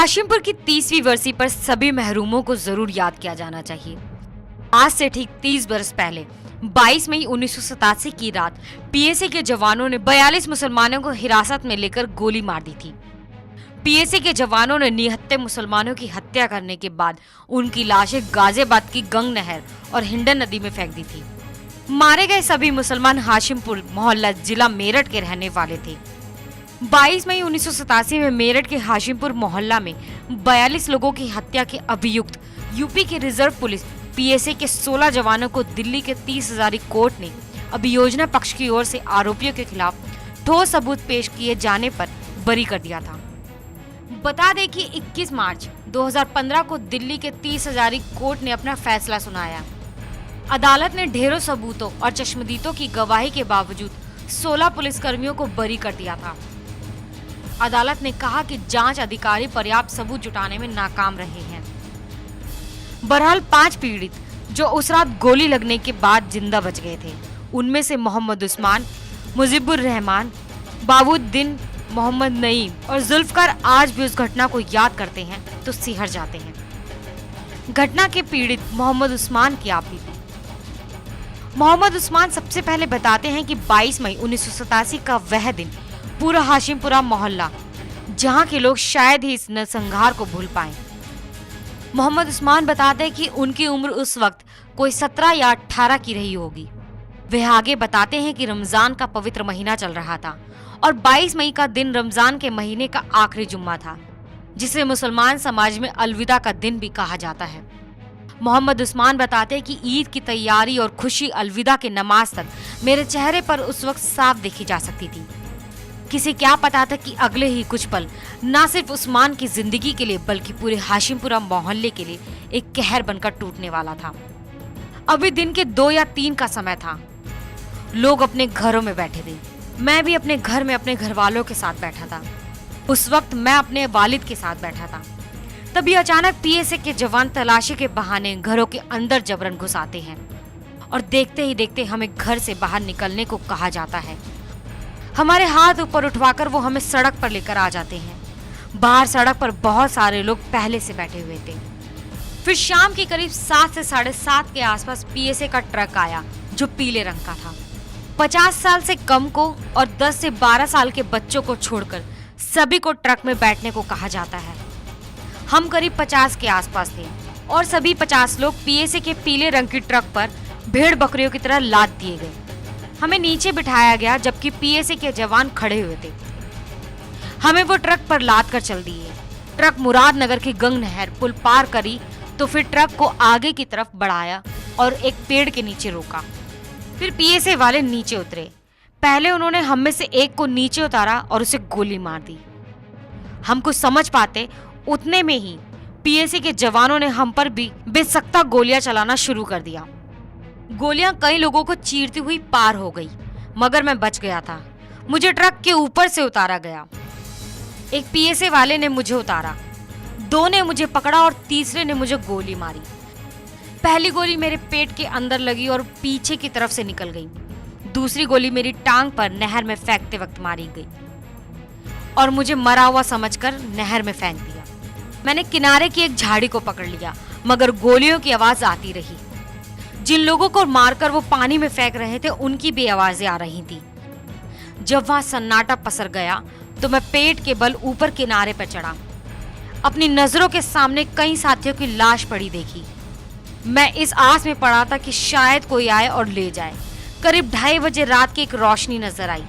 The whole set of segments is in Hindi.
हाशिमपुर की 30वीं बरसी पर सभी महरूमों को जरूर याद किया जाना चाहिए। आज से ठीक 30 बरस पहले 22 मई 1987 की रात पीएसी के जवानों ने 42 मुसलमानों को हिरासत में लेकर गोली मार दी थी। पीएसी के जवानों ने निहत्थे मुसलमानों की हत्या करने के बाद उनकी लाशें गाजियाबाद की गंग नहर और हिंडन नदी में फेंक दी थी। मारे गए सभी मुसलमान हाशिमपुर मोहल्ला जिला मेरठ के रहने वाले थे। 22 मई 1987 में मेरठ के हाशिमपुर मोहल्ला में 42 लोगों की हत्या के अभियुक्त यूपी के रिजर्व पुलिस पीएसी के 16 जवानों को दिल्ली के 30 हजारी कोर्ट ने अभियोजना पक्ष की ओर से आरोपियों के खिलाफ ठोस सबूत पेश किए जाने पर बरी कर दिया था। बता दें कि 21 मार्च 2015 को दिल्ली के 30 हजारी कोर्ट ने अपना फैसला सुनाया। अदालत ने ढेरों सबूतों और चश्मदीदों की गवाही के बावजूद 16 पुलिसकर्मियों को बरी कर दिया था। अदालत ने कहा कि जांच अधिकारी पर्याप्त सबूत जुटाने में नाकाम रहे हैं। बहरहाल 5 पीड़ित जो उस रात गोली लगने के बाद जिंदा बच गए थे, उनमें से मोहम्मद उस्मान, मुजीबुर रहमान, बाबूद्दीन, मोहम्मद नईम और जुल्फकार आज भी उस घटना को याद करते हैं तो सिहर जाते हैं। घटना के पीड़ित मोहम्मद उस्मान की आप बीती। मोहम्मद उस्मान सबसे पहले बताते हैं कि 22 मई 1987 का वह दिन पूरा हाशिमपुरा मोहल्ला, जहां के लोग शायद ही इस नरसंहार को भूल पाएं। मोहम्मद उस्मान बताते हैं कि उनकी उम्र उस वक्त कोई 17 या 18 की रही होगी। वे आगे बताते हैं कि रमजान का पवित्र महीना चल रहा था और 22 मई का दिन रमजान के महीने का आखिरी जुम्मा था, जिसे मुसलमान समाज में अलविदा का दिन भी कहा जाता है। मोहम्मद उस्मान बताते हैं कि ईद की तैयारी और खुशी अलविदा के नमाज तक मेरे चेहरे पर उस वक्त साफ देखी जा सकती थी। किसी क्या पता था कि अगले ही कुछ पल न सिर्फ उस्मान की जिंदगी के लिए बल्कि पूरे हाशिमपुरा मोहल्ले के लिए एक कहर बनकर टूटने वाला था। अभी दिन के 2 या 3 का समय था। लोग अपने घरों में बैठे थे। मैं भी अपने घर में अपने घर वालों के साथ बैठा था। उस वक्त मैं अपने वालिद के साथ बैठा था। तभी अचानक पीएसी के जवान तलाशी के बहाने घरों के अंदर जबरन घुस आते हैं और देखते ही देखते हमें घर से बाहर निकलने को कहा जाता है। हमारे हाथ ऊपर उठवाकर वो हमें सड़क पर लेकर आ जाते हैं। बाहर सड़क पर बहुत सारे लोग पहले से बैठे हुए थे। फिर शाम के करीब 7 से 7:30 के आसपास पीएसी का ट्रक आया जो पीले रंग का था। 50 साल से कम को और 10 से 12 साल के बच्चों को छोड़कर सभी को ट्रक में बैठने को कहा जाता है। हम करीब 50 के आसपास थे और सभी 50 लोग पीएसी के पीले रंग की ट्रक पर भेड़ बकरियों की तरह लाद दिए गए। हमें नीचे बिठाया गया जबकि पीएसी के जवान खड़े हुए थे। हमें वो ट्रक पर लाद कर चल दिए। ट्रक मुरादनगर की गंग नहर पुल पार करी तो फिर ट्रक को आगे की तरफ बढ़ाया और एक पेड़ के नीचे रोका। फिर पीएसी वाले नीचे उतरे। पहले उन्होंने हम में से एक को नीचे उतारा और उसे गोली मार दी। हम कुछ समझ पाते उतने में ही पीएसी के जवानों ने हम पर भी बेसख्ता गोलियां चलाना शुरू कर दिया। गोलियां कई लोगों को चीरती हुई पार हो गई, मगर मैं बच गया था। मुझे ट्रक के ऊपर से उतारा गया। एक पीएसी वाले ने मुझे उतारा, 2 ने मुझे पकड़ा और तीसरे ने मुझे गोली मारी। पहली गोली मेरे पेट के अंदर लगी और पीछे की तरफ से निकल गई। दूसरी गोली मेरी टांग पर नहर में फेंकते वक्त मारी गई और मुझे मरा हुआ समझकर नहर में फेंक दिया। मैंने किनारे की एक झाड़ी को पकड़ लिया, मगर गोलियों की आवाज आती रही। जिन लोगों को मारकर वो पानी में फेंक रहे थे उनकी भी आवाजें आ रही थी। जब वहां सन्नाटा पसर गया तो मैं पेट के बल ऊपर किनारे पर चढ़ा। अपनी नजरों के सामने कई साथियों की लाश पड़ी देखी। मैं इस आस में पड़ा था कि शायद कोई आए और ले जाए। करीब 2:30 बजे रात की एक रोशनी नजर आई।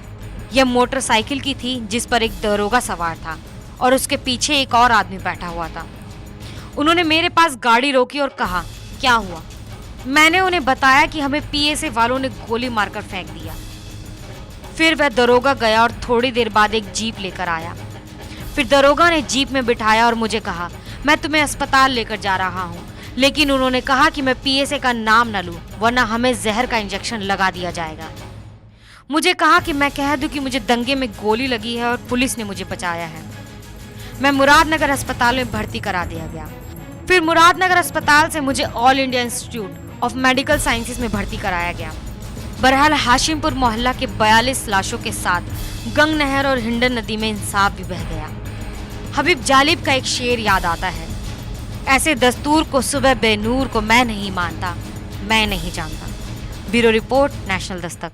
यह मोटरसाइकिल की थी जिस पर एक दरोगा सवार था और उसके पीछे एक और आदमी बैठा हुआ था। उन्होंने मेरे पास गाड़ी रोकी और कहा, क्या हुआ? मैंने उन्हें बताया कि हमें पीएसी वालों ने गोली मारकर फेंक दिया। फिर वह दरोगा गया और थोड़ी देर बाद एक जीप लेकर आया। फिर दरोगा ने जीप में बिठाया और मुझे कहा, मैं तुम्हें अस्पताल लेकर जा रहा हूँ, लेकिन उन्होंने कहा कि मैं पीएसी का नाम न लूं, वरना हमें जहर का इंजेक्शन लगा दिया जाएगा। मुझे कहा कि मैं कह दूं कि मुझे दंगे में गोली लगी है और पुलिस ने मुझे बचाया है। मैं मुरादनगर अस्पताल में भर्ती करा दिया गया। फिर मुरादनगर अस्पताल से मुझे all India institute of medical sciences में भर्ती कराया गया। बहरहाल हाशिमपुर मोहल्ला के 42 लाशों के साथ गंग नहर और हिंडन नदी में इंसाफ भी बह गया। हबीब जालिब का एक शेर याद आता है, ऐसे दस्तूर को सुबह बेनूर को मैं नहीं मानता, मैं नहीं जानता। Bureau report, national Dastak.